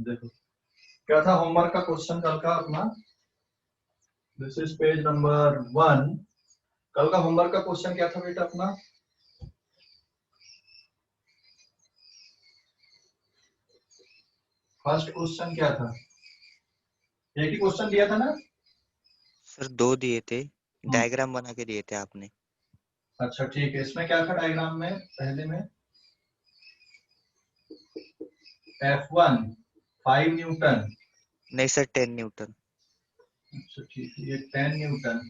देखो क्या था होमवर्क का क्वेश्चन कल का अपना। This is page number 1। कल का होमवर्क का क्वेश्चन क्या था बेटा अपना? फर्स्ट क्वेश्चन क्या था? एक ही क्वेश्चन दिया था ना सर? 2 दिए थे, डायग्राम बना के दिए थे आपने। अच्छा ठीक है, इसमें क्या था डायग्राम में? पहले में F1 5 न्यूटन। नहीं सर, 10 न्यूटन। अच्छा ठीक है, ये 10 न्यूटन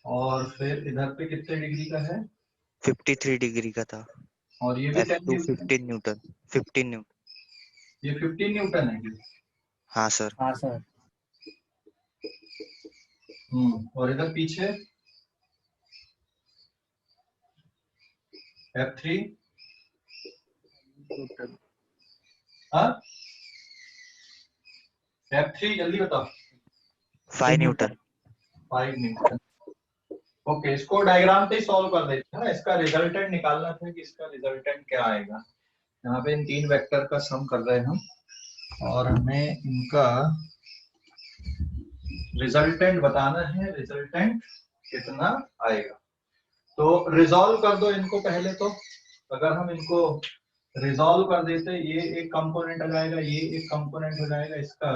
और फिर इधर पे कितने डिग्री का है? 53 डिग्री का था। और ये भी 10 F2 न्यूटन। 15 न्यूटन। 15 न्यूटन। ये 15 न्यूटन है क्या? हाँ सर। हाँ सर। और इधर पीछे F3 न्यूटन। हाँ F3 जल्दी बताओ। 5 न्यूटन। 5 न्यूटन। ओके, इसको डायग्राम पे ही सॉल्व कर देते हैं ना। इसका रिजल्टेंट निकालना था कि इसका रिजल्टेंट क्या आएगा। यहाँ पे इन 3 वेक्टर का सम कर रहे हैं हम और हमें इनका रिजल्टेंट बताना है। रिजल्टेंट कितना आएगा तो रिजॉल्व कर दो इनको पहले तो। अगर हम इनको रिजॉल्व कर देते, ये एक कंपोनेंट आ जाएगा, ये एक कंपोनेंट हो जाएगा इसका।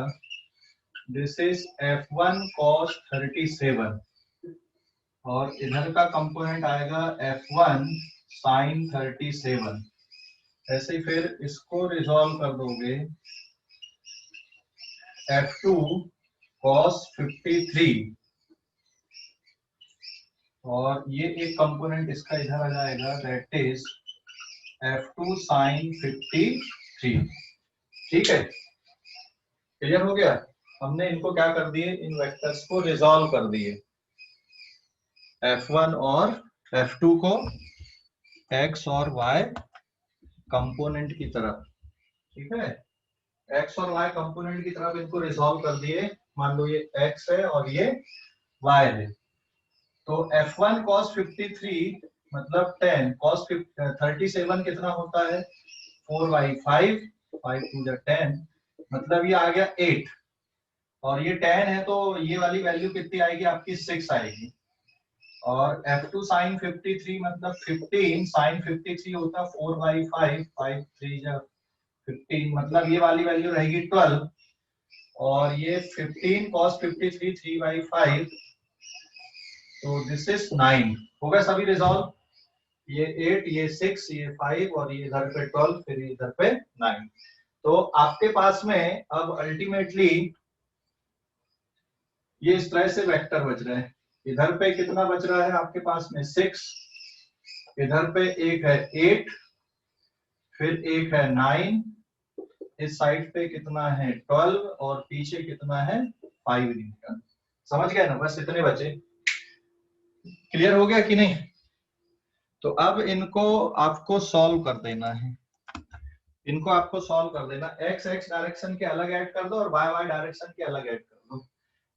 दिस इज F1 cos 37 और इधर का कंपोनेंट आएगा F1 sin 37। ऐसे ही फिर इसको रिजॉल्व कर दोगे, F2 cos 53 और ये एक कंपोनेंट इसका इधर आ जाएगा, दैट इज F2 sin 53। ठीक है, क्लियर हो गया? हमने इनको क्या कर दिए, इन वेक्टर्स को रिजॉल्व कर दिए, F1 और F2 को X और Y कंपोनेंट की तरफ। ठीक है, X और Y कंपोनेंट की तरफ इनको रिजॉल्व कर दिए। मान लो ये X है और ये Y है, तो F1 cos 53 मतलब 10 cos 37 कितना होता है? 4/5, 5 to the 10 मतलब ये आ गया 8 और ये 10 है तो ये वाली वैल्यू कितनी आएगी आपकी? 6 आएगी। और F2 sin 53 मतलब 15 sin 53 होता 4/5, 5 3 जा 15 मतलब ये वाली वैल्यू रहेगी 12 और ये 15 cos 53 3/5 तो दिस इज 9। हो गया सभी रिजॉल्व। ये 8, ये 6, ये 5 और ये इधर पे 12, फिर इधर पे 9। तो आपके पास में अब अल्टीमेटली ये इस तरह से वेक्टर बच रहे हैं। इधर पे कितना बच रहा है आपके पास में? 6, इधर पे एक है 8, फिर एक है 9, इस साइड पे कितना है 12 और पीछे कितना है 5 न्यूटन। समझ गए ना? बस इतने बचे। क्लियर हो गया कि नहीं? तो अब इनको आपको सॉल्व कर देना है। इनको आपको सॉल्व कर देना, x x डायरेक्शन के अलग ऐड कर दो और y y डायरेक्शन के अलग ऐड कर दो।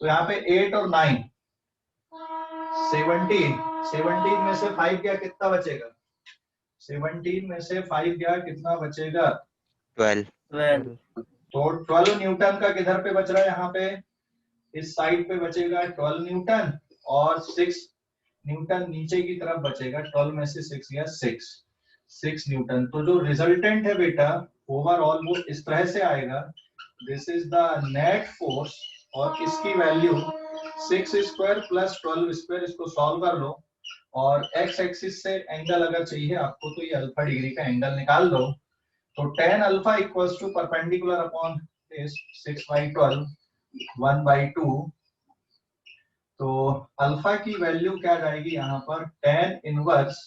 तो यहाँ पे 8 और 9 17 में से 5 गया, कितना बचेगा? 17 में से 5 गया, कितना बचेगा? 12। तो 12 न्यूटन का किधर पे बच रहा है? यहाँ पे इस साइड पे बचेगा 12 न्यूटन और 6 न्यूटन नीचे की तरफ बचेगा। 12 में से 6 गया 6 न्यूटन। तो जो रिजल्टेंट है बेटा ओवरऑल वो इस तरह से आएगा, this is the net force और इसकी वैल्यू 6 स्क्वायर प्लस 12 स्क्वायर। इसको सॉल्व कर लो और एक्स एक्सिस से एंगल अगर चाहिए आपको तो ये अल्फा डिग्री का एंगल निकाल दो। तो tan alpha equals to perpendicular upon this 6/12 1/2। तो अल्फा की वैल्यू क्या जाएगी यहाँ पर? tan इनवर्स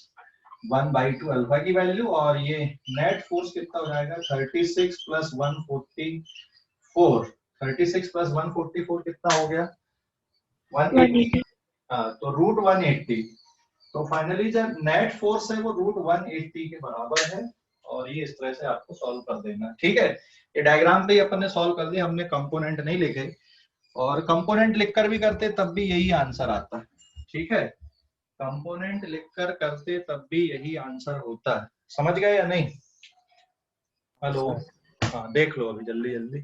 1/2 अल्फा की वैल्यू और ये नेट फोर्स कितना हो जाएगा? 36 प्लस 144। 36 प्लस 144 कितना हो गया? 180। हाँ, तो √180। तो फाइनली जब नेट फोर्स है वो √180 के बराबर है और ये इस तरह से आपको सॉल्व कर देना। ठीक है, ये डायग्राम पे ही अपन ने सॉल्व कर दिया, हमने कंपोनेंट नहीं लिखे और कंपोनेंट लिखकर भी करते तब भी यही आंसर आता है। ठीक है, कंपोनेंट लिखकर करते तब भी यही आंसर होता है। समझ गए या नहीं? हेलो, हाँ देख लो अभी जल्दी जल्दी।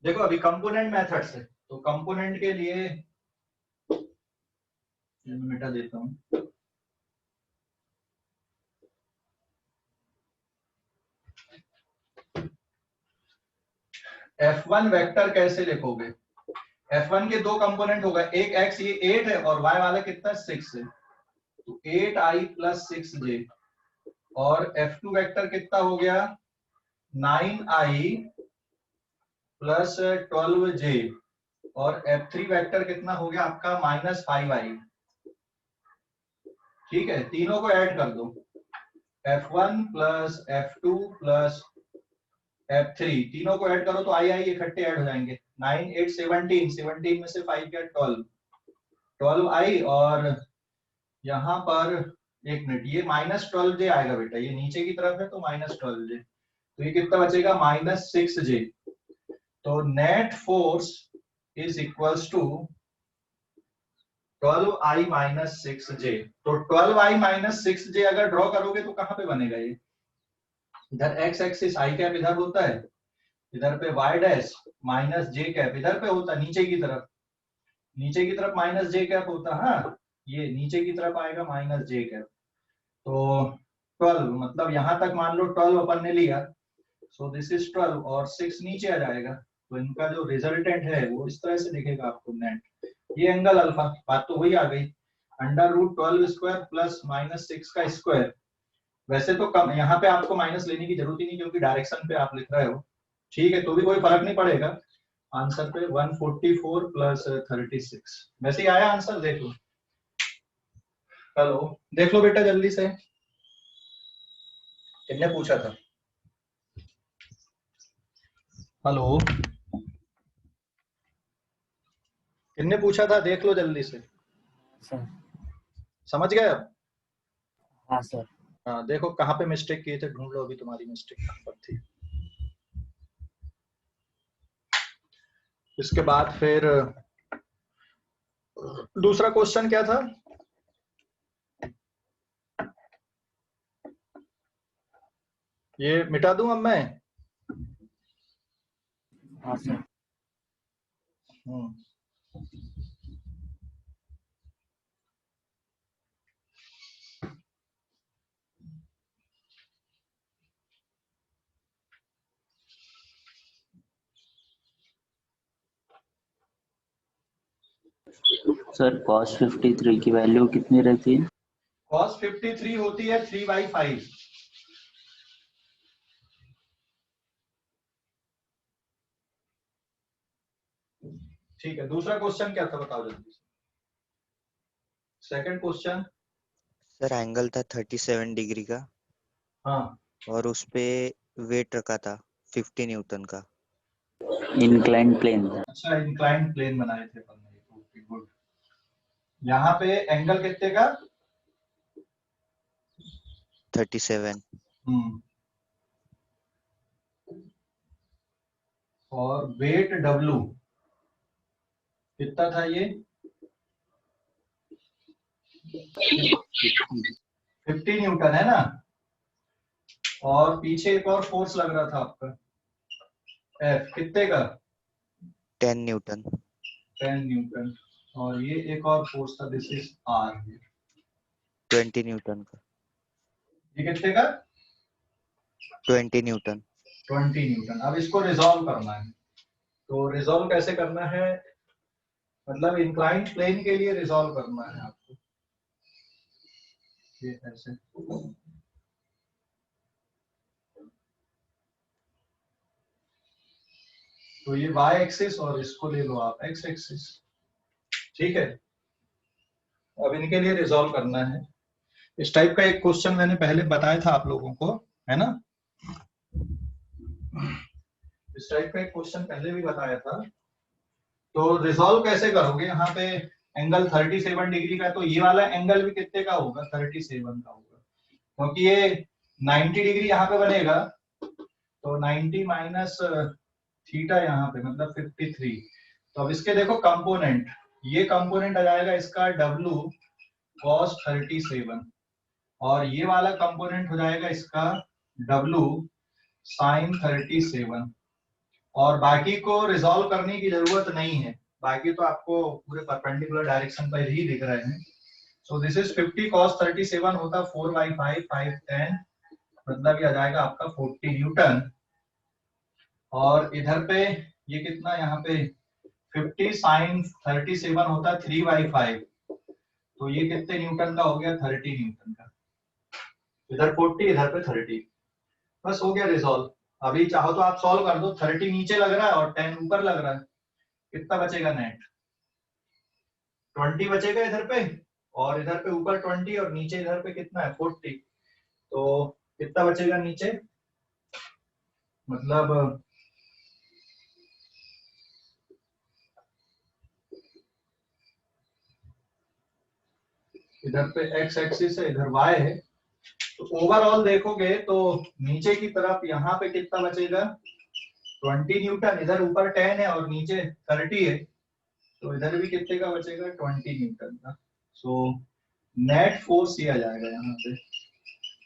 देखो अभी कंपोनेंट मेथड से, तो कंपोनेंट के लिए मैं मिटा देता हूँ। F1 वेक्टर कैसे लिखोगे? F1 के दो कंपोनेंट होगा, एक x ये 8 है और y वाला कितना 6 है, तो 8i प्लस 6j, और F2 वेक्टर कितना हो गया 9i प्लस 12j, और F3 वेक्टर कितना हो गया आपका -5i। ठीक है, तीनों को ऐड कर दो, F1 plus F2 plus F3, तीनों को ऐड करो तो आई इकट्ठे ऐड हो जाएंगे। 9 8 17, 17 में से 5 गया 12, 12 आई, और यहाँ पर एक मिनट, ये -12j आएगा बेटा, ये नीचे की तरफ है तो -12j, तो ये कितना बचेगा -6j। तो net force is equals to 12i minus 6j। तो 12i - 6j अगर ड्रॉ करोगे तो कहां पे बनेगा ये? इधर x एक्सिस i कैप इधर होता है, इधर पे y dash minus j cap इधर पे होता है, नीचे की तरफ, नीचे की तरफ माइनस j कैप होता। हाँ, ये नीचे की तरफ आएगा माइनस j कैप। तो 12 मतलब यहां तक मान लो 12 अपन ने लिया, सो दिस इज 12, और 6 नीचे आ जाएगा, तो इनका जो रिजल्टेंट है वो इस तरह से दिखेगा आपको नेट। ये एंगल अल्फा, बात तो वही आ गई, √12 स्क्वायर प्लस -6 का स्क्वायर। वैसे तो कम यहाँ पे आपको माइनस लेने की जरूरत ही नहीं, क्योंकि डायरेक्शन पे आप लिख रहे हो। ठीक है, तो भी कोई फर्क नहीं पड़ेगा, आंसर पे 144 प्लस 36। वैसे ही आया आंसर, देख लो। हेलो, देख लो बेटा जल्दी से, किसने पूछा था? हेलो, किसने पूछा था? देख लो जल्दी से। सर। समझ गए अब? हाँ सर। हाँ, देखो कहाँ पे मिस्टेक किए थे, ढूंढ लो अभी तुम्हारी मिस्टेक कहाँ पर थी। इसके बाद फिर दूसरा क्वेश्चन क्या था? ये मिटा दूं अब मैं? हाँ सर। सर cos 53 की वैल्यू कितनी रहती है? cos 53 होती है 3/5। ठीक है, दूसरा क्वेश्चन क्या था बताओ जल्दी से। सेकंड क्वेश्चन सर एंगल था 37 डिग्री का, हाँ, और उस पे वेट रखा था 50 न्यूटन का। Inclined plane. अच्छा इंक्लाइंड प्लेन बनाए थे अपन ने, ओके गुड। यहाँ पे एंगल कितने का? 37। और वेट W कितना था ये? 50 न्यूटन है ना, और पीछे एक और फोर्स लग रहा था आपका F, कितने का? 10 न्यूटन। 10 न्यूटन, और ये एक और फोर्स था, दिस इज R, 20 न्यूटन का। ये कितने का? 20 न्यूटन। 20 न्यूटन। अब इसको रिजॉल्व करना है, तो रिजॉल्व कैसे करना है, मतलब इंक्लाइंड प्लेन के लिए रिजॉल्व करना है आपको, ये ऐसे। तो ये y एक्सिस और इसको ले लो आप x एक्सिस। ठीक है, अब इनके लिए रिजॉल्व करना है। इस टाइप का एक क्वेश्चन मैंने पहले बताया था आप लोगों को, है ना? इस टाइप का एक क्वेश्चन पहले भी बताया था। तो रिजॉल्व कैसे करोगे? यहाँ पे एंगल 37 डिग्री का, तो ये वाला एंगल भी कितने का होगा? 37 का होगा, क्योंकि ये 90 डिग्री यहाँ पे बनेगा, तो 90 माइनस थीटा यहाँ पे मतलब 53। तो अब इसके देखो कंपोनेंट, ये कंपोनेंट आ जाएगा इसका W cos 37 और ये वाला कंपोनेंट हो जाएगा इसका W sin 37 और बाकी को रिजॉल्व करने की जरूरत नहीं है, बाकी तो आपको पूरे परपेंडिकुलर डायरेक्शन पर ही दिख रहे हैं। सो दिस इज 50 cos 37 होता 4/5 510 मतलब ये आ जाएगा आपका 40 न्यूटन और इधर पे ये कितना यहाँ पे 50 sin 37 होता 3/5 तो ये कितने न्यूटन का हो गया 30 न्यूटन का, इधर 40 इधर पे 30, बस हो गया रिजॉल्व। अभी चाहो तो आप सॉल्व कर दो, 30 नीचे लग रहा है और 10 ऊपर लग रहा है, कितना बचेगा नेट 20 बचेगा इधर पे और इधर पे ऊपर 20 और नीचे इधर पे कितना है 40, तो कितना बचेगा नीचे मतलब इधर पे x एक्सिस है इधर y है, तो ओवरऑल देखोगे तो नीचे की तरफ यहाँ पे कितना बचेगा 20 न्यूटन, इधर ऊपर 10 है और नीचे 30 है, तो इधर भी कितने का बचेगा 20 न्यूटन का। सो नेट फोर्स ये आ जाएगा यहाँ पे,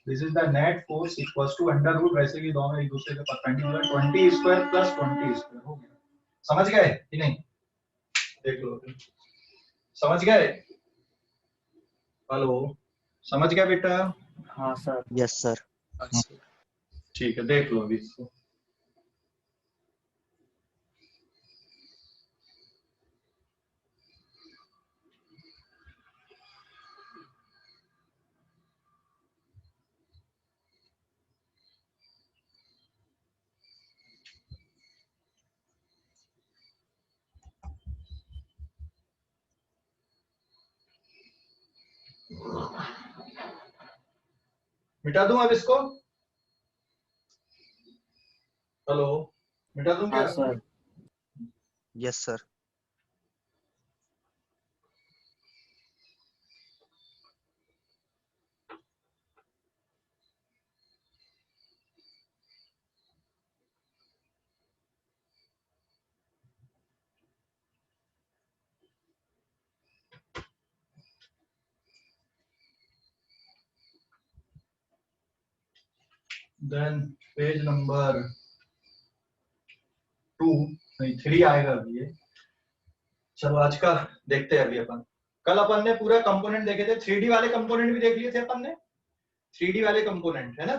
this is the net force equals to under root, वैसे भी दोनों एक दूसरे के परपेंडिकुलर 20 स्क्वायर प्लस 20 स्क्वायर हो गया। समझ गए कि नहीं, देख लो समझ गए, हेलो समझ गया बेटा? हाँ सर। Yes sir. अच्छा ठीक है, देख लो अभी इसको। मिटा दूं अब इसको, हेलो मिटा दूं क्या? हाँ sir. Yes sir. Then page number 2 नहीं 3 आएगा अभी ये। चलो आज का देखते हैं अभी अपन, कल अपन ने पूरा कंपोनेंट देखे थे, 3D वाले कंपोनेंट भी देख लिए थे अपन ने, 3D वाले कंपोनेंट है ना।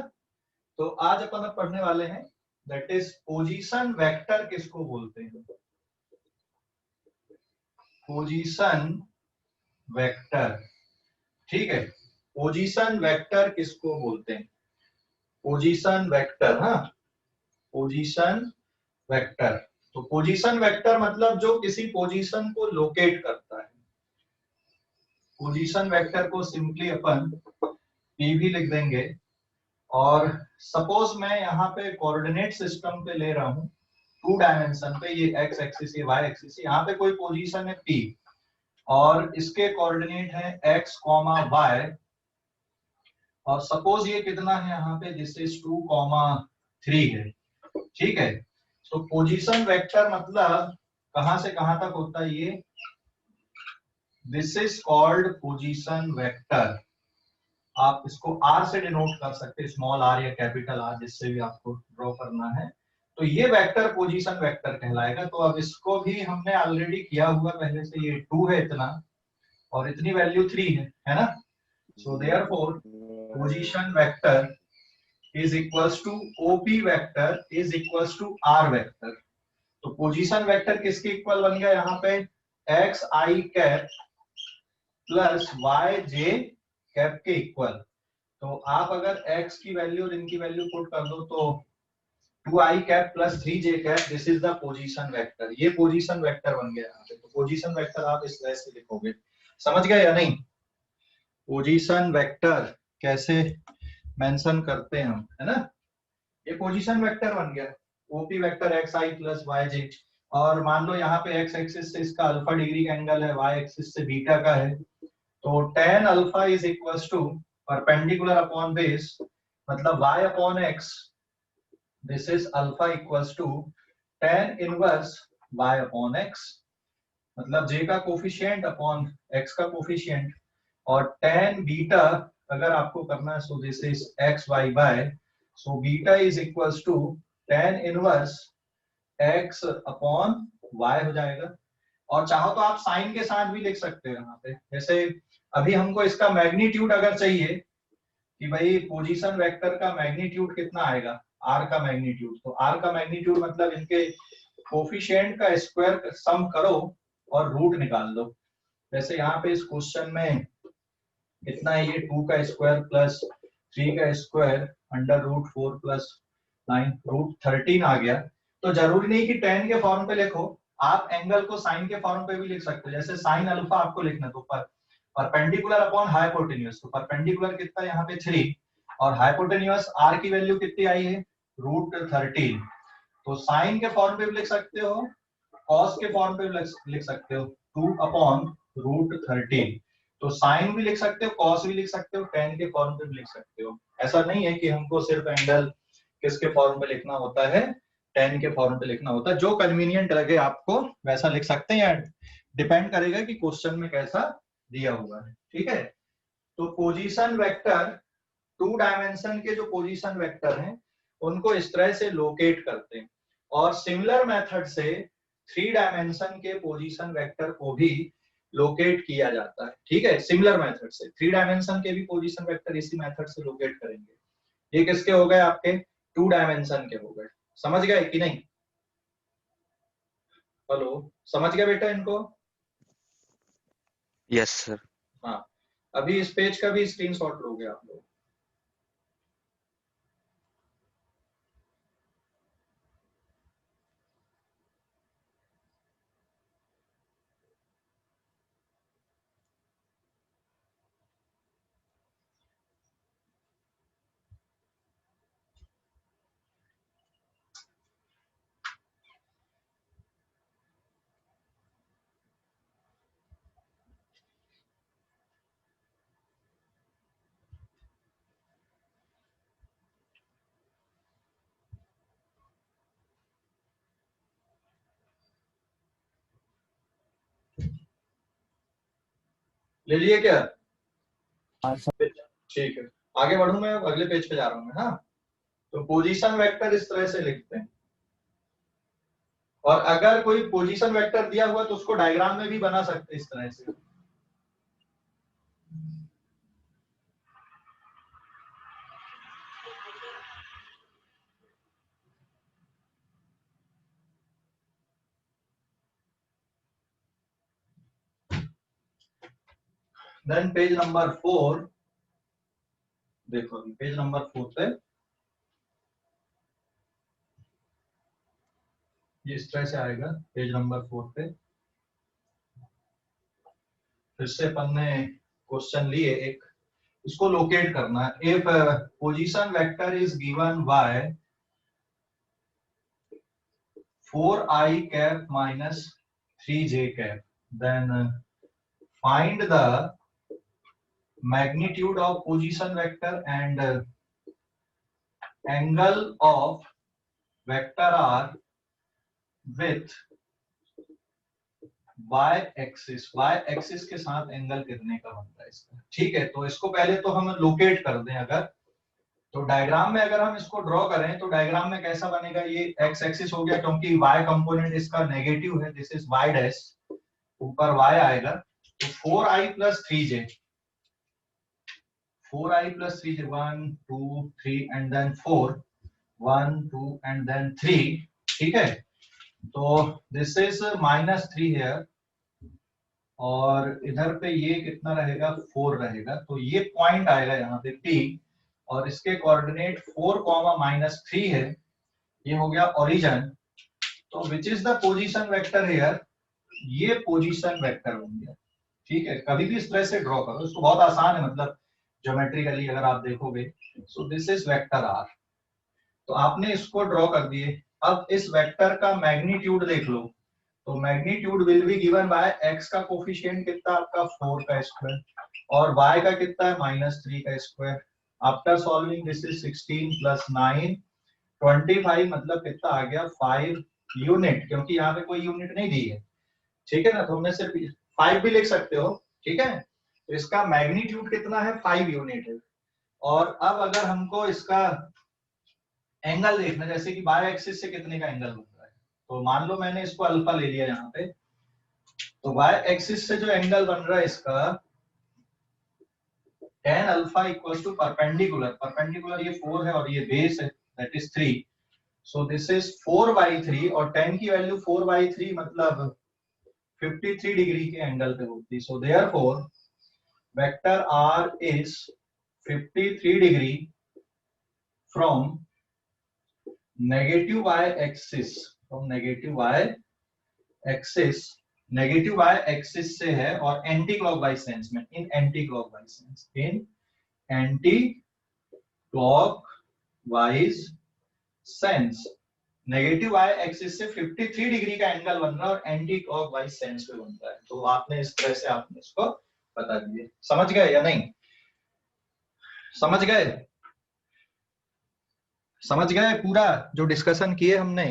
तो आज अपन अब पढ़ने वाले हैं दैट इज पोजीशन वेक्टर किसको बोलते हैं, पोजीशन वेक्टर, ठीक है। पोजीशन वेक्टर किसको बोलते हैं, पोजीशन वेक्टर, हाँ पोजीशन वेक्टर। तो पोजीशन वेक्टर मतलब जो किसी पोजीशन को लोकेट करता है, पोजीशन वेक्टर को सिंपली अपन P भी लिख देंगे और सपोज मैं यहाँ पे कोऑर्डिनेट सिस्टम पे ले रहा हूँ 2 डायमेंशन पे, ये x एक्सिस ये y एक्सिस, यहाँ पे कोई पोजीशन है P और इसके कोऑर्डिनेट है x, y और सपोज ये कितना है यहाँ पे दिस इज 2, 3 है, ठीक है। तो पोजीशन वेक्टर मतलब कहां से कहां तक होता है ये, this is called position vector. आप इसको r से डिनोट कर सकते हैं, स्मॉल r या कैपिटल R, जिससे भी आपको ड्रॉ करना है। तो ये वेक्टर पोजीशन वेक्टर कहलाएगा। तो अब इसको भी हमने ऑलरेडी किया हुआ पहले से, ये 2 है इतना और इतनी वैल्यू 3 है ना। So therefore position vector is equals to OP vector is equals to R vector. तो पोजीशन वेक्टर किसके इक्वल बन गया यहाँ पे, x i cap plus y j cap के इक्वल। तो आप अगर x की वैल्यू और इनकी वैल्यू पुट कर दो तो 2i cap plus 3j cap, this is the position vector. ये पोजीशन वेक्टर बन गया यहाँ पे। तो पोजीशन वेक्टर आप इस तरह से लिखोगे, समझ गए या नहीं? पोजीशन वेक्टर कैसे मेंशन करते हैं हम, है ना। ये पोजीशन वेक्टर बन गया, OP vector x i plus y j. और मान लो यहाँ पे एक्स एक्सिस से इसका अल्फा डिग्री का एंगल है, वाई एक्सिस से बीटा का है, तो tan alpha is equals to perpendicular upon base मतलब y upon x, this is alpha equals to tan inverse y upon x, मतलब j का कोफिशिएंट अपॉन x का कोफिशिएंट, और tan बीटा अगर आपको करना है so this is x y y, so beta is equals to tan inverse x upon y हो जाएगा। और चाहो तो आप साइन के साथ भी लिख सकते हो यहाँ पे, जैसे अभी हमको इसका मैग्नीट्यूड अगर चाहिए कि भाई पोजीशन वेक्टर का मैग्नीट्यूड कितना आएगा, r का मैग्नीट्यूड, तो r का मैग्नीट्यूड मतलब इनके कोफिशिएंट का स्क्वायर सम करो और रूट निकाल दो। जैसे यहाँ पे इस क्वेश्चन में कितना है, ये 2 का स्क्वायर प्लस 3 का square under root 4 plus 9 root 13 आ गया। तो जरूरी नहीं कि tan के फॉर्म पे लिखो, आप एंगल को साइन के फॉर्म पे भी लिख सकते हो। जैसे साइन अल्फा आपको लिखना तो परपेंडिकुलर अपॉन हाइपोटेन्यूज, तो परपेंडिकुलर कितना यहाँ पे 3 और हाइपोटेन्यूज r की वैल्यू कितनी आई है रूट 13। तो साइन के फॉर्म पे भी लिख सकते हो, कॉस के फॉर्म पे भी लिख सकते हो 2 अपॉन रूट 13। तो साइन भी लिख सकते हो, कॉस भी लिख सकते हो, tan के फॉर्म पे भी लिख सकते हो। ऐसा नहीं है कि हमको सिर्फ एंगल किसके फॉर्म पे लिखना होता है, tan के फॉर्म पे लिखना होता है। जो कन्वीनियंट लगे आपको वैसा लिख सकते हैं, डिपेंड करेगा कि क्वेश्चन में कैसा दिया हुआ है। ठीक है, तो पोजीशन वेक्टर 2 डायमेंशन के जो पोजीशन वेक्टर हैं उनको इस तरह से लोकेट करते हैं, और सिमिलर मेथड से 3 डायमेंशन के पोजीशन वेक्टर को भी लोकेट किया जाता है। ठीक है, सिमिलर मेथड से 3 डायमेंशन के भी पोजीशन वेक्टर इसी मेथड से लोकेट करेंगे। ये किसके हो गए, आपके 2 डायमेंशन के हो गए। समझ गए कि नहीं? हेलो, समझ गए बेटा इनको? Yes sir. हाँ, अभी इस पेज का भी स्क्रीनशॉट लोगे आप लोग। ले लिए क्या? हाँ सर। ठीक है, आगे बढ़ूं मैं, अगले पेज पे जा रहा हूं मैं। हाँ, तो पोजीशन वेक्टर इस तरह से लिखते हैं, और अगर कोई पोजीशन वेक्टर दिया हुआ तो उसको डायग्राम में भी बना सकते हैं इस तरह से। देन पेज नंबर 4 देखो, अभी पेज नंबर 4 पे ये इस तरह से आएगा। पेज नंबर 4 पे फिर से अपन ने क्वेश्चन लिए एक, इसको लोकेट करना है। If position vector is given y 4i cap minus 3j cap, then find the magnitude of position vector and angle of vector r with y axis के साथ एंगल कितने का बनता है इसका। ठीक है, तो इसको पहले तो हम लोकेट कर दें। अगर तो डायग्राम में अगर हम इसको ड्रॉ करें तो डायग्राम में कैसा बनेगा, ये एक्स एक्सिस हो गया क्योंकि y कंपोनेंट इसका नेगेटिव है, दिस इज y डैश, ऊपर y आएगा। तो 4i plus 3j, 4i plus 3j 1 2 3 and then 4 1 2 and then 3। ठीक है, तो दिस इज -3 हियर, और इधर पे ये कितना रहेगा 4 रहेगा। तो ये पॉइंट आएगा यहाँ पे P, और इसके कोऑर्डिनेट 4, -3 है। ये हो गया ओरिजिन। तो which is the position vector here, ये पोजीशन वेक्टर बन गया। ठीक है, कभी भी इस तरह से ड्रॉ करो, इसको बहुत आसान है, मतलब ज्योमेट्रिकली अगर आप देखोगे। सो दिस इज वेक्टर r, तो आपने इसको ड्रॉ कर दिए। अब इस वेक्टर का मैग्नीट्यूड देख लो, तो magnitude will be given by x का कोफिशिएंट कितना आपका 4 का स्क्वायर, और y का कितना है -3 का square. After solving this is 16 + 9 25, मतलब कितना आ गया 5 यूनिट, क्योंकि यहाँ पे कोई यूनिट नहीं दी है, ठीक है ना, तो हमने सिर्फ 5 भी लिख सकते हो, ठीक है। तो इसका मैग्नीट्यूड कितना है, 5 यूनिट है। और अब अगर हमको इसका एंगल देखना, जैसे कि बाय एक्सिस से कितने का एंगल बन रहा है, तो मान लो मैंने इसको अल्फा ले लिया यहाँ पे, तो बाय एक्सिस से जो एंगल बन रहा है इसका tan alpha equals to perpendicular, perpendicular ये 4 है और ये बेस है, that is 3, so this is 4/3 और tan की वैल्यू 4/3 मतलब 53 डिग्री के एंगल पे होती, so therefore vector r is 53 degree from negative y axis, from negative y axis, negative y axis से है और एंटी क्लॉकवाइज सेंस में, in anti clockwise sense, in anti clockwise sense, negative y axis से 53 degree का angle बन रहा है और एंटी क्लॉकवाइज सेंस पे बन रहा है। तो आपने इस तरह से आपने इसको बता दिए, समझ गए या नहीं, समझ गए, समझ गए पूरा जो डिस्कशन किए हमने।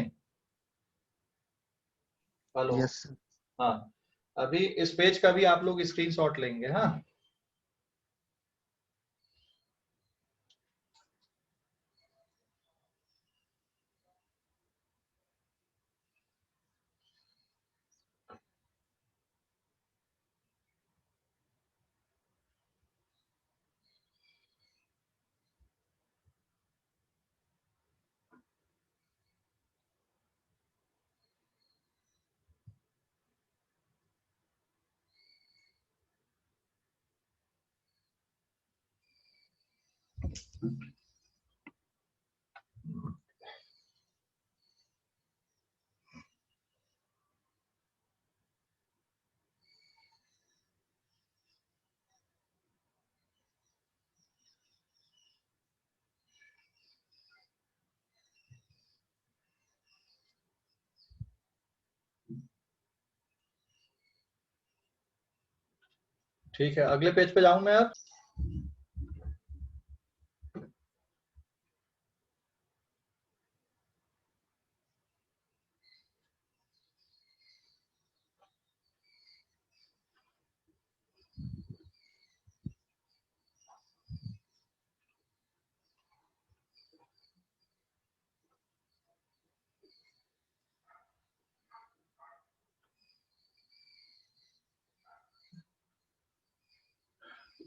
Hello, yes sir. हाँ, अभी इस पेज का भी आप लोग स्क्रीनशॉट लेंगे, हाँ। ठीक है, अगले पेज पे जाऊं मैं अब।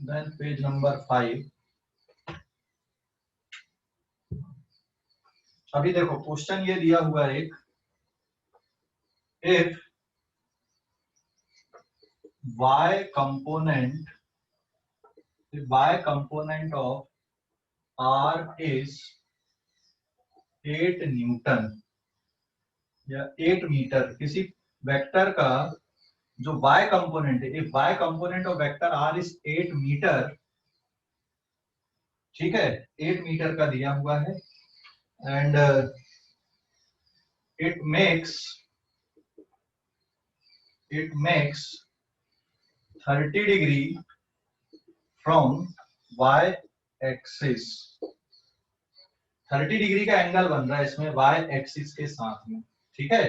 Then page number 5। अभी देखो क्वेश्चन ये दिया हुआ है एक, if y component of r is 8 newton या 8 मीटर, किसी वेक्टर का जो y कंपोनेंट है, if y component of vector r is 8 metre, ठीक है, 8 मीटर का दिया हुआ है, and it makes 30 degree from y axis, 30 degree का एंगल बन रहा है इसमें y एक्सिस के साथ में, ठीक है।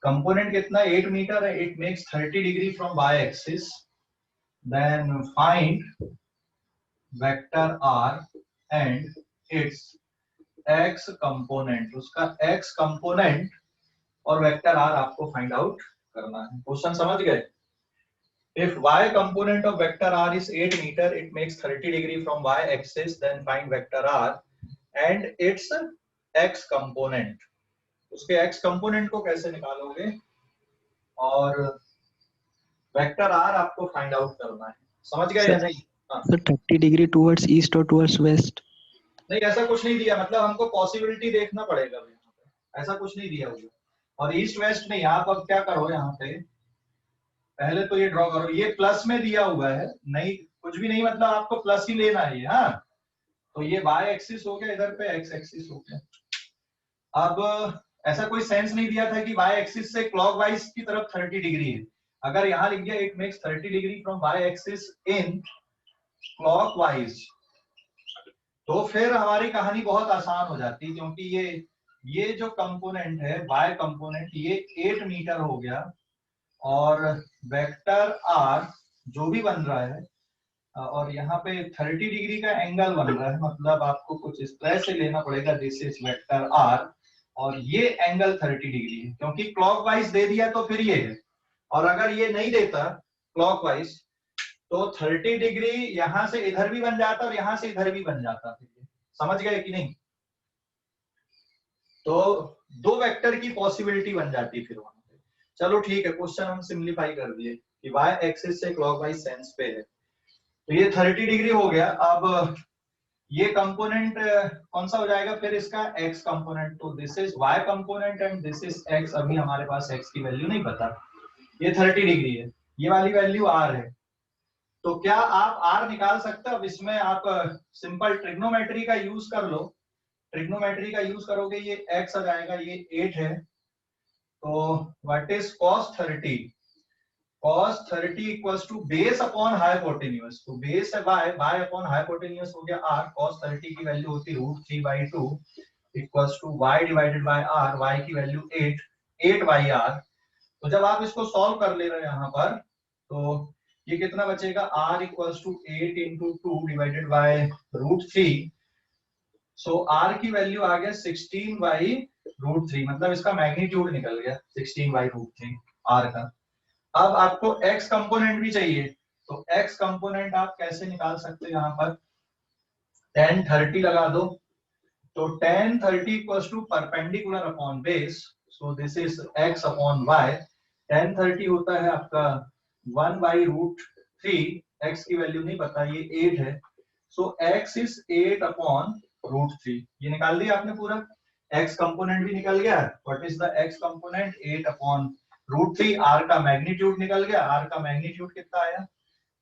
कंपोनेंट कितना, 8 मीटर है, it makes 30 degree from y axis, then find vector r and its x component, उसका x कंपोनेंट और वेक्टर r आपको फाइंड आउट करना है। क्वेश्चन समझ गए, if y component of vector r is 8 meter, it makes 30 degree from y axis, then find vector r and its x component, उसके x component को कैसे निकालोगे और वेक्टर r आपको फाइंड आउट करना है, समझ गए या नहीं। सर 30 डिग्री टुवर्ड्स ईस्ट और टुवर्ड्स वेस्ट, नहीं ऐसा कुछ नहीं दिया, मतलब हमको पॉसिबिलिटी देखना पड़ेगा यहाँ पे, ऐसा कुछ नहीं दिया हुआ, और ईस्ट वेस्ट नहीं। आप अब क्या करो, यहाँ पे पहले तो ये ड्रॉ करो, ये प्लस में दिया हुआ है, नहीं कुछ भी नहीं, मतलब आपको प्लस ही लेना है, हाँ। तो ये y एक्सिस हो गया, इधर पे x एक्सिस हो गया। अब ऐसा कोई सेंस नहीं दिया था कि y एक्सिस से क्लॉकवाइज की तरफ 30 डिग्री है, अगर यहाँ लिख दिया it makes 30 degree from y axis in clockwise, तो फिर हमारी कहानी बहुत आसान हो जाती है, क्योंकि ये ये जो कंपोनेंट है y कंपोनेंट, ये 8 मीटर हो गया, और वेक्टर r जो भी बन रहा है, और यहाँ पे 30 डिग्री का एंगल बन रहा है, मतलब आपको कुछ इस तरह से लेना पड़ेगा, दिस इज वेक्टर r, और ये एंगल 30 डिग्री है, क्योंकि क्लॉकवाइज दे दिया तो फिर ये है, और अगर ये नहीं देता क्लॉकवाइज तो 30 डिग्री यहां से इधर भी बन जाता और यहां से इधर भी बन जाता। फिर ये समझ गए कि नहीं? तो दो वेक्टर की पॉसिबिलिटी बन जाती फिर वहां पे। चलो ठीक है, क्वेश्चन हम सिंप्लीफाई कर दिए कि y एक्सिस से क्लॉकवाइज सेंस पे है, तो ये 30 डिग्री हो गया। अब ये कंपोनेंट कौन सा हो जाएगा फिर इसका? x component. तो this is y component and this is x। अभी हमारे पास x की वैल्यू नहीं पता, ये 30 डिग्री है, ये वाली वैल्यू r है। तो क्या आप r निकाल सकते हो? अब इसमें आप सिंपल ट्रिग्नोमेट्री का यूज कर लो। ट्रिग्नोमेट्री का यूज करोगे, ये x आ जाएगा, ये 8 है, तो what is cos 30? cos 30 equals to base upon hypotenuse. तो बेस है y अपॉन हाइपोटेन्यूज हो गया r। cos 30 की वैल्यू होती है √3/2 equals to y divided by r। y की वैल्यू 8/r। तो जब आप इसको सॉल्व कर ले रहे हैं यहाँ पर, तो ये कितना बचेगा? r equals to 8 into 2 divided by √3। So r की वैल्यू आ गया 16/√3, मतलब इसका मैग्नीट्यूड निकल गया 16/√3 r का। अब आपको x कंपोनेंट भी चाहिए, तो x कंपोनेंट आप कैसे निकाल सकते हो? यहाँ पर tan 30 लगा दो, तो tan 30 equals to perpendicular upon base, so this is x upon y। tan 30 होता है आपका 1/√3, x की वैल्यू नहीं पता, ये 8 है, सो x इज 8 अपॉन √3। ये निकाल दिया आपने पूरा, x कंपोनेंट भी निकल गया। What is the x component? 8 upon √3। r का मैग्नीट्यूड निकल गया, r का मैग्नीट्यूड कितना आया?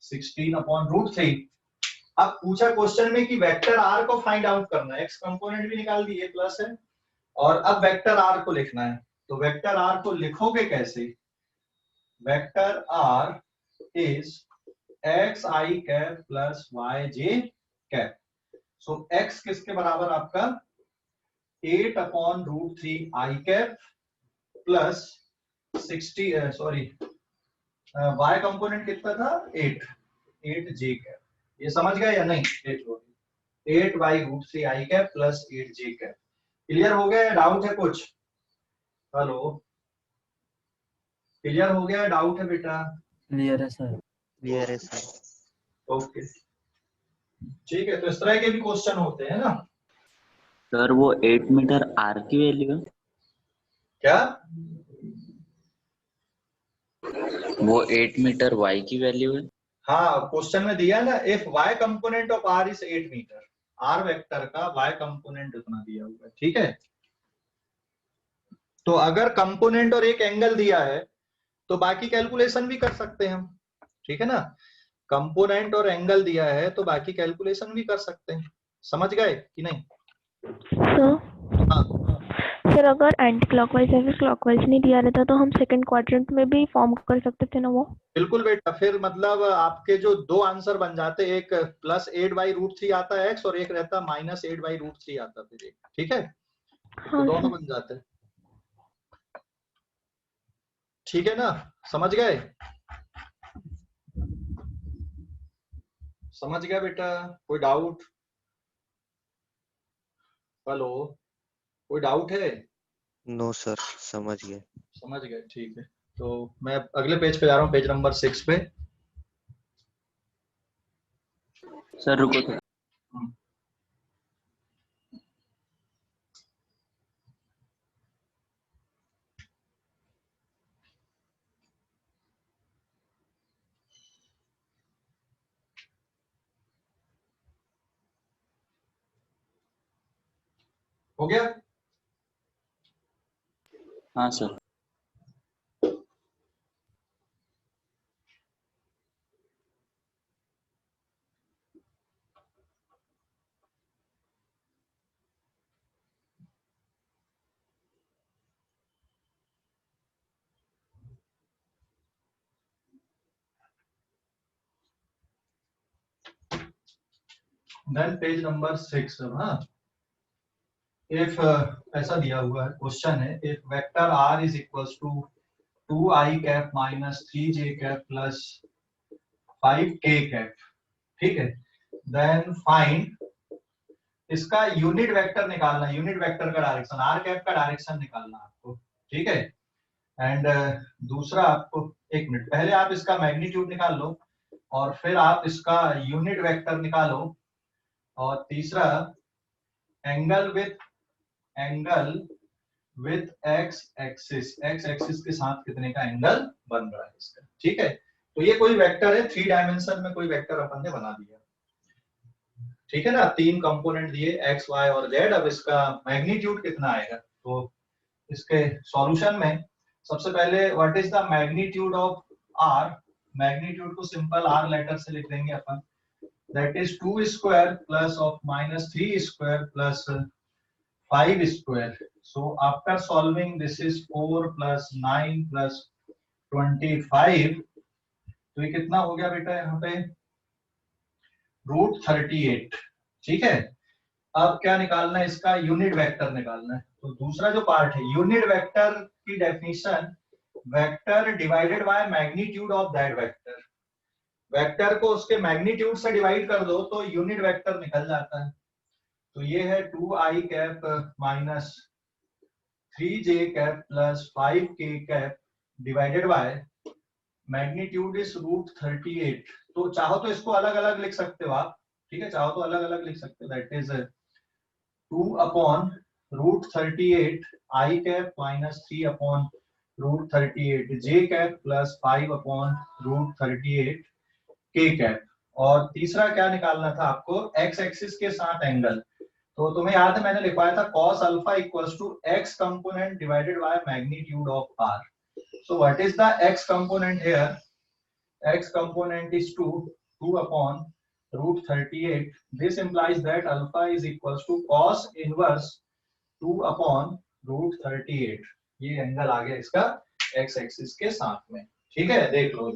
16 अपॉन √3। अब पूछा क्वेश्चन में कि वेक्टर r को फाइंड आउट करना है, x कंपोनेंट भी निकाल दिए, प्लस है, और अब वेक्टर r को लिखना है। तो वेक्टर r को लिखोगे कैसे? Vector r is x i cap plus y j cap. So x किसके बराबर? आपका 8 upon √3 i cap plus 60, sorry, y component कितना था? 8 जे कैप। ये समझ गए या नहीं? 8/√3 आई कैप प्लस 8 जे कैप। क्लियर हो गया? डाउट है कुछ? हेलो, क्लियर हो गया? डाउट है बेटा? क्लियर है सर। क्लियर है सर। ओके, ठीक है। तो इस तरह के भी क्वेश्चन होते हैं ना। सर वो 8 मीटर आर की वैल्यू है? क्या? वो 8 मीटर वाई की वैल्यू है? हाँ, क्वेश्चन में दिया ना, if y component of r is 8 metre, r vector का y कंपोनेंट उतना दिया हुआ है, ठीक है। तो अगर कंपोनेंट और एक एंगल दिया है तो बाकी कैलकुलेशन भी कर सकते हैं हम, ठीक है ना। कंपोनेंट और एंगल दिया है तो बाकी कैलकुलेशन भी कर सकते हैं। समझ गए कि नहीं? सर अगर एंटी क्लॉकवाइज या फिर क्लॉकवाइज नहीं दिया रहता तो हम सेकंड क्वाड्रेंट में भी फॉर्म कर सकते थे ना वो? बिल्कुल बेटा, फिर मतलब आपके जो दो आंसर बन जाते, एक प्लस 8/√3 आता है x, और एक रहता माइनस 8/√3 आता फिर एक, ठीक है। हाँ, तो दोनों बन जाते हैं, ठीक है ना। समझ गए? समझ गया बेटा? कोई डाउट? हेलो, कोई डाउट है? नो सर, समझ गए। समझ गए, ठीक है। तो मैं अगले पेज पे जा रहा हूँ, पेज नंबर 6 पे। सर रुको सर। हो गया? हाँ सर। Then page number 6। हाँ, इफ ऐसा दिया हुआ है क्वेश्चन है, if vector r is equals to 2i cap minus 3j cap plus 5k cap, ठीक है, देन फाइंड इसका यूनिट वेक्टर निकालना, यूनिट वेक्टर का डायरेक्शन, आर कैप का डायरेक्शन निकालना आपको, ठीक है। एंड दूसरा आपको, एक मिनट पहले आप इसका मैग्नीट्यूड निकाल लो और फिर आप इसका यूनिट वेक्टर निकालो, और तीसरा एंगल विथ एक्स एक्सिस के साथ कितने का एंगल बन रहा है इसका, ठीक है। तो ये कोई वेक्टर है, 3 डायमेंशन में कोई वेक्टर अपन ने बना दिया, ठीक है ना, 3 कंपोनेंट दिए एक्स वाई और जेड। अब इसका मैग्नीट्यूड कितना आएगा, तो इसके सॉल्यूशन में सबसे पहले what is the magnitude of r, magnitude को सिंपल आर लेटर से लिख देंगे अपन, that is 2 square plus of minus 3 square plus 5 square. So after solving this is 4 plus 9 plus 25, तो ये कितना हो गया बेटा यहाँ पे √38, ठीक है। अब क्या निकालना है, इसका यूनिट वेक्टर निकालना है। तो दूसरा जो पार्ट है यूनिट वेक्टर की definition, vector divided by magnitude of that vector, vector को उसके मैग्नीट्यूड से डिवाइड कर दो तो यूनिट वेक्टर निकल जाता है। तो ये है 2i cap minus 3j cap plus 5k cap divided by magnitude is √38। तो चाहो तो इसको अलग अलग लिख सकते हो आप, ठीक है, चाहो तो अलग अलग लिख सकते हो, that is 2 upon √38 i cap minus 3 upon √38 j cap plus 5 upon √38 k cap. और तीसरा क्या निकालना था आपको, x एक्सिस के साथ एंगल। तो तुम्हें याद है मैंने लिखवाया था cos alpha equals to x component divided by magnitude of r। So what is the x component here? X component is 2 upon √38. This implies that alpha is equals to cos inverse 2 upon √38। ये angle आ गया इसका x axis के साथ में, ठीक है, देख लो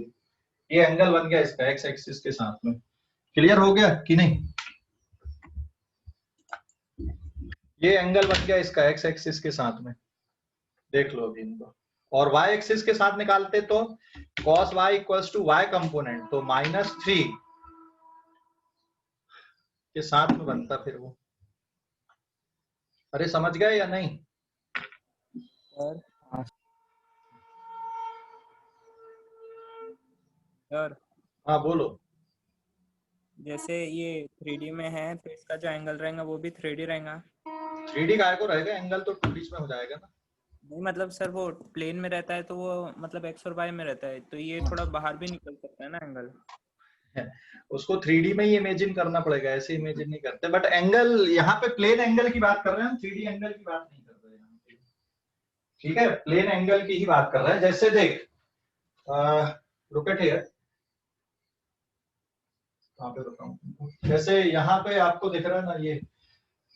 ये एंगल बन गया इसका x एक्सिस के साथ में। क्लियर हो गया कि नहीं, ये एंगल बन गया इसका x एक्सिस के साथ में, देख लो अभी इनको। और y एक्सिस के साथ निकालते तो cos y equals to y component, तो -3 के साथ में बनता फिर वो। अरे समझ गए या नहीं सर? हाँ बोलो। जैसे ये 3D में है तो इसका जो एंगल रहेगा वो भी 3D रहेगा? 3D काय को रहेगा, एंगल तो 2D में हो जाएगा ना। नहीं मतलब सर वो प्लेन में रहता है तो वो मतलब x और y में रहता है, तो ये थोड़ा बाहर भी निकल सकता है ना एंगल। उसको 3D में ही इमेजिन करना पड़ेगा, ऐसे इमेजिन नहीं करते। बट एंगल यहाँ पे प्लेन एंगल की बात कर रहे हैं हम, 3D एंगल की बात नहीं कर रहे हैं यहाँ पे, ठीक है, प्लेन एंगल की ही बात कर रहे हैं। जैसे देख लुक एट हियर, कहाँ पे बताऊं, जैसे यहाँ पे आपको दिख रहा है ना ये,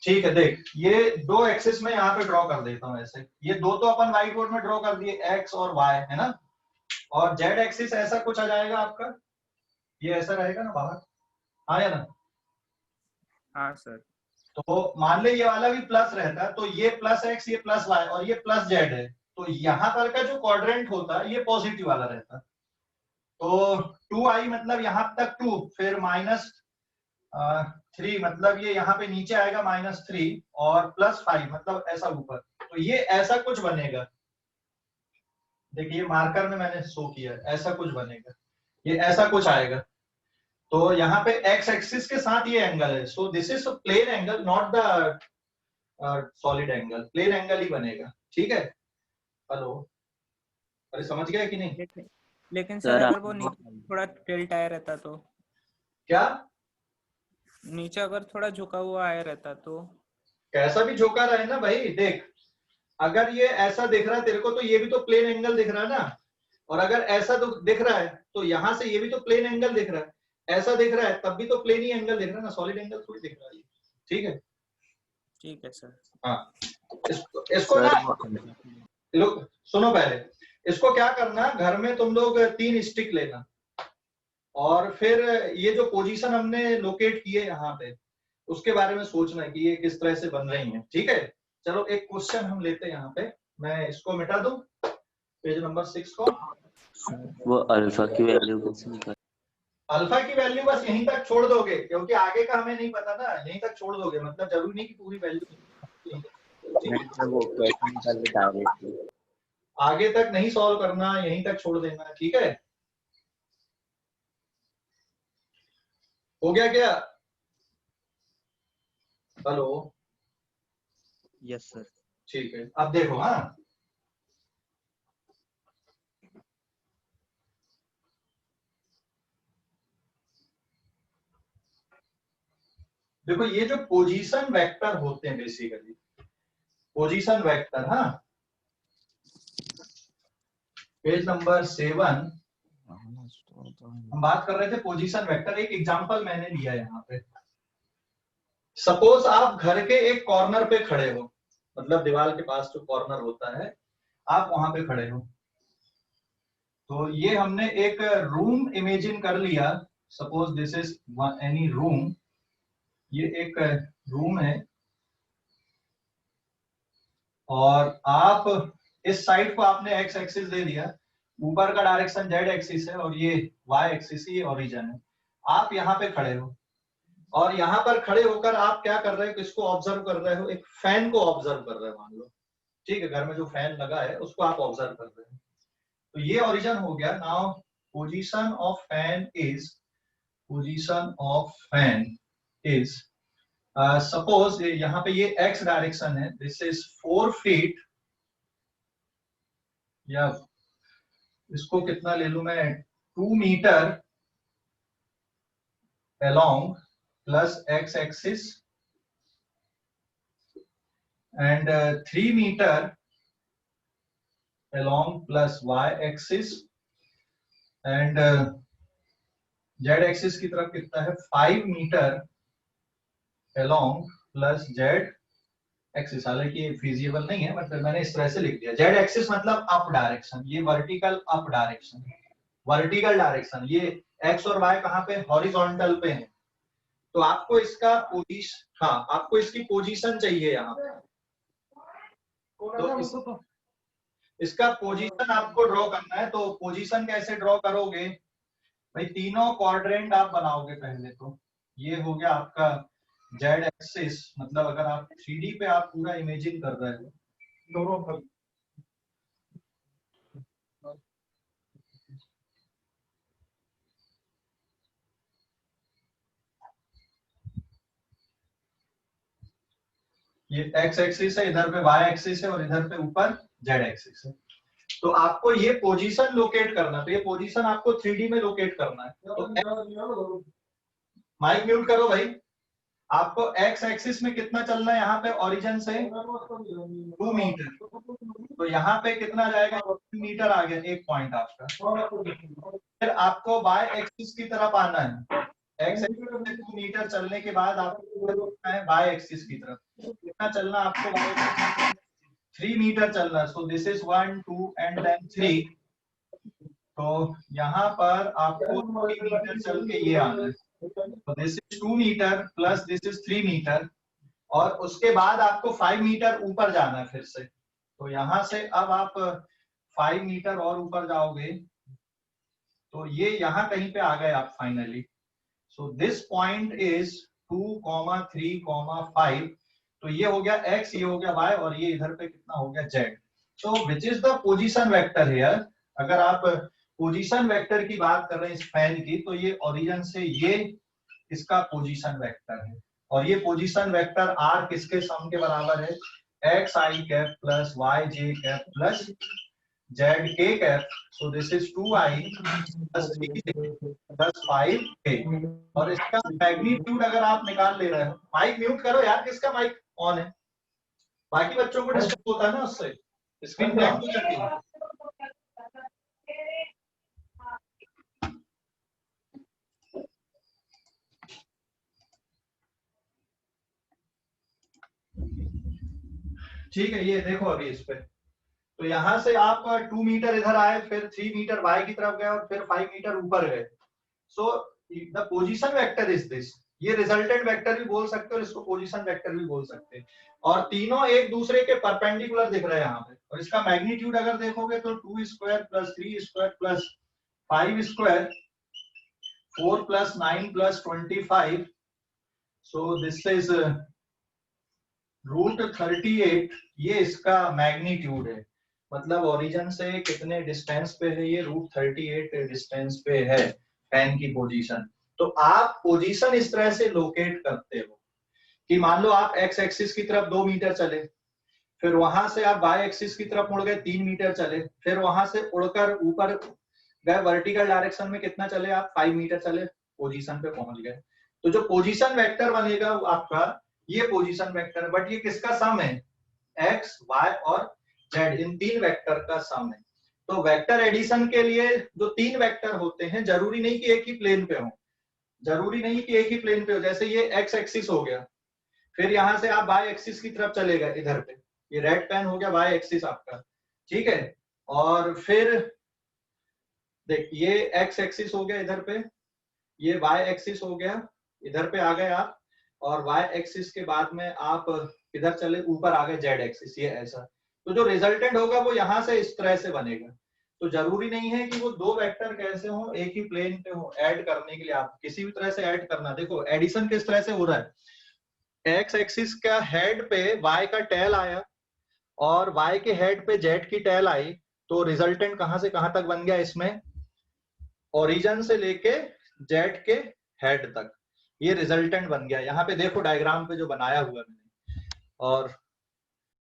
ठीक है, देख ये 2 एक्सिस में यहाँ पे ड्रॉ कर देता हूँ ऐसे, ये 2 तो अपन व्हाइट बोर्ड में ड्रॉ कर दिए x और y, है ना, और z एक्सिस ऐसा कुछ आ जाएगा आपका, ये ऐसा रहेगा ना बाहर, हाँ या ना। हाँ सर। तो मान ले ये वाला भी प्लस रहता है, तो ये +x ये +y और ये +z है, तो यहाँ पर का जो क्वाड्रेंट होता है ये पॉजिटिव वाला रहता है। तो 2i मतलब यहाँ तक 2, फिर -3 मतलब ये यहाँ पे नीचे आएगा -3 और +5 मतलब ऐसा ऊपर, तो ये ऐसा कुछ बनेगा। देखिए मार्कर में मैंने शो किया, ऐसा कुछ बनेगा, ये ऐसा कुछ आएगा। तो यहाँ पे x एक्सिस के साथ ये एंगल है, so this is plane angle, not the solid angle, plane angle ही बनेगा, ठीक है। हेलो, अरे समझ गए कि नहीं? लेकिन सर अगर वो नीचे थोड़ा टिल्ट आया रहता तो क्या, नीचे अगर थोड़ा झुका हुआ आया रहता तो? कैसा भी झुका रहे ना भाई, देख अगर ये ऐसा दिख रहा है तेरे को तो ये भी तो प्लेन एंगल दिख रहा है ना, और अगर ऐसा तो दिख रहा है तो यहाँ से ये भी तो प्लेन एंगल दिख रहा है, ऐसा दिख रहा है तब भी तो प्लेन ही एंगल दिख रहा है ना, सॉलिड एंगल थोड़ी दिख रहा है, ठीक है। ठीक है सर। हाँ इसको ना लोग सुनो, पहले इसको क्या करना, घर में तुम लोग 3 स्टिक लेना और फिर ये जो पोजीशन हमने लोकेट किए यहाँ पे उसके बारे में सोचना है कि ये किस तरह से बन रही है, ठीक है। चलो एक क्वेश्चन हम लेते हैं यहाँ पे, मैं इसको मिटा दूं पेज नंबर 6 को। वो अल्फा की वैल्यू कैसे निकाल? अल्फा की वैल्यू बस यहीं तक छोड़ दोगे, क्योंकि आगे का हमें नहीं पता ना, यहीं तक छोड़ दोगे, मतलब जरूरी नहीं कि पूरी वैल्यू। नहीं सर, वो कैसे निकाल डायरेक्टली? आगे तक नहीं सॉल्व करना, यहीं तक छोड़ देना, ठीक है? हो गया क्या? Hello, yes sir. ठीक है, अब देखो। हाँ, देखो ये जो पोजीशन वेक्टर होते हैं, बेसिकली पोजीशन वेक्टर, हाँ, पेज नंबर 7 हम बात कर रहे थे पोजीशन वेक्टर। एक एग्जांपल मैंने लिया यहाँ पे। सपोज आप घर के एक कॉर्नर पे खड़े हो, मतलब दीवार के पास जो कॉर्नर होता है, आप वहां पे खड़े हो। तो ये हमने एक रूम इमेजिन कर लिया। Suppose this is any room, ये एक रूम है, और आप इस साइड को आपने एक्स एक्सिस दे दिया, ऊपर का डायरेक्शन जेड एक्सिस है, और ये वाई एक्सिस, ये ओरिजिन है। आप यहाँ पे खड़े हो, और यहाँ पर खड़े होकर आप क्या कर रहे हो, किसको ऑब्जर्व कर रहे हो? एक फैन को ऑब्जर्व कर रहे हो, मान लो, ठीक है, घर में जो फैन लगा है उसको आप ऑब्जर्व कर रहे हो। तो ये ओरिजिन हो गया। Now position of fan is suppose यहाँ पे ये एक्स डायरेक्शन है, दिस इज 4 फीट, या इसको कितना ले लू मैं, 2 metre along plus x axis and 3 meter along plus y axis and z axis की तरफ कितना है, 5 मीटर along plus z एक्सिस। हालांकि ये फिजिबल नहीं है, मतलब मैंने इस तरह से लिख दिया। जेड एक्सिस मतलब अप डायरेक्शन, ये vertical up direction, vertical direction. ये एक्स और वाई कहाँ पे, हॉरिजॉन्टल पे है। तो आपको इसका पोजीशन, हाँ, आपको इसकी पोजीशन चाहिए यहाँ पे। तो इसका पोजीशन आपको ड्रॉ करना है। तो पोजीशन कैसे ड्रॉ करोगे भाई? तीनों क्वाड्रेंट आप बनाओगे पहले। तो ये हो गया आपका जेड एक्सिस, मतलब अगर आप 3D पे आप पूरा इमेजिन कर रहे हो, दोनों ये एक्स एक्सिस है, इधर पे वाई एक्सिस है, और इधर पे ऊपर जेड एक्सिस है। तो आपको ये पोजीशन लोकेट करना, तो ये पोजीशन आपको 3D में लोकेट करना है। तो माइक म्यूट करो भाई। आपको एक्स एक्सिस में कितना चलना है यहाँ पे, ओरिजिन से 2 मीटर। तो यहाँ पे कितना जाएगा, 2 मीटर आ गया, एक पॉइंट आपका। फिर आपको वाई एक्सिस की तरफ आना है। एक्स एक्सिस से 2 मीटर चलने के बाद आपको वाई एक्सिस की तरफ कितना चलना आपको, 3 मीटर चलना। So this is 1 2 and then 3। तो यहाँ पर आपको 3 मीटर चल के ये आना है। तो this is 2 metre plus this is 3 metre, और उसके बाद आपको 5 मीटर ऊपर जाना है फिर से। तो यहाँ से अब आप 5 मीटर और ऊपर जाओगे, तो ये यहाँ कहीं पे आ गए आप finally. So this point is 2, 3, 5। तो ये हो गया x, ये हो गया y, और ये इधर पे कितना हो गया z। So which is the position vector here? अगर आप पोजीशन वेक्टर की बात कर रहे हैं इस फैन की, तो ये ओरिजिन से ये इसका पोजीशन वेक्टर है। और ये पोजीशन वेक्टर r किसके सम के बराबर है, x i cap plus y j cap plus Z के cap. So this is 2i plus 3j plus 5k। और इसका मैग्नीट्यूड अगर आप निकाल ले रहे हो, माइक म्यूट करो यार, किसका माइक ऑन है? बाकी बच्चों को डिस्टर्ब होता है ना उससे, स्क्रीन ब्लैक हो जाती है। ठीक है, ये देखो अभी इस पे। तो यहां से आप 2 मीटर इधर आए, फिर 3 मीटर वाई की तरफ गए, और फिर 5 मीटर ऊपर गए। So the position vector is this. ये रिजल्टेंट वेक्टर भी बोल सकते हो और इसको पोजीशन वेक्टर भी बोल सकते हैं। और तीनों एक दूसरे के परपेंडिकुलर दिख रहे हैं यहाँ पे। और इसका मैग्नीट्यूड अगर देखोगे तो 2 square plus 3 square plus 5 square 4 plus 9 plus 25, so this is √38। ये इसका मैग्नीट्यूड है, मतलब ओरिजिन से कितने डिस्टेंस पे है, ये √38 डिस्टेंस पे है पेन की पोजीशन। तो आप पोजीशन इस तरह से लोकेट करते हो कि मान लो आप एक्स एक्सिस की तरफ 2 मीटर चले, फिर वहां से आप वाई एक्सिस की तरफ मुड़ गए 3 मीटर चले, फिर वहां से उड़कर ऊपर गए वर्टिकल डायरेक्शन में कितना चले आप 5 मीटर चले, पोजीशन पे पहुंच गए। तो जो पोजीशन वेक्टर बनेगा वो आपका ये पोजीशन वेक्टर, बट ये किसका सम है, एक्स वाई और जेड, इन 3 वेक्टर का सम है। तो वेक्टर एडिशन के लिए जो 3 वेक्टर होते हैं जरूरी नहीं कि एक ही प्लेन पे हो, जरूरी नहीं कि एक ही प्लेन पे हो। जैसे ये एक्स एक्सिस हो गया, फिर यहां से आप वाई एक्सिस की तरफ चले गए इधर पे, ये रेड पेन हो गया वाई एक्सिस आपका, ठीक है। और फिर देख ये एक्स एक्सिस हो गया इधर पे, ये वाई एक्सिस हो गया, इधर पे आ गए आप, और वाई एक्सिस के बाद में आप इधर चले ऊपर आ गए जेड एक्सिस, ये ऐसा। तो जो रिजल्टेंट होगा वो यहाँ से इस तरह से बनेगा। तो जरूरी नहीं है कि वो 2 वेक्टर कैसे हो, एक ही प्लेन पे हो। ऐड करने के लिए आप किसी भी तरह से ऐड करना, देखो एडिशन किस तरह से हो रहा है, एक्स एक्सिस का हेड पे वाई का टेल आया और वाई के हेड पे जेड की टेल आई, तो रिजल्टेंट कहां से कहां तक बन गया इसमें, ओरिजिन से लेके जेड के हेड तक, ये रिजल्टेंट बन गया। यहाँ पे देखो डायग्राम पे जो बनाया हुआ मैंने, और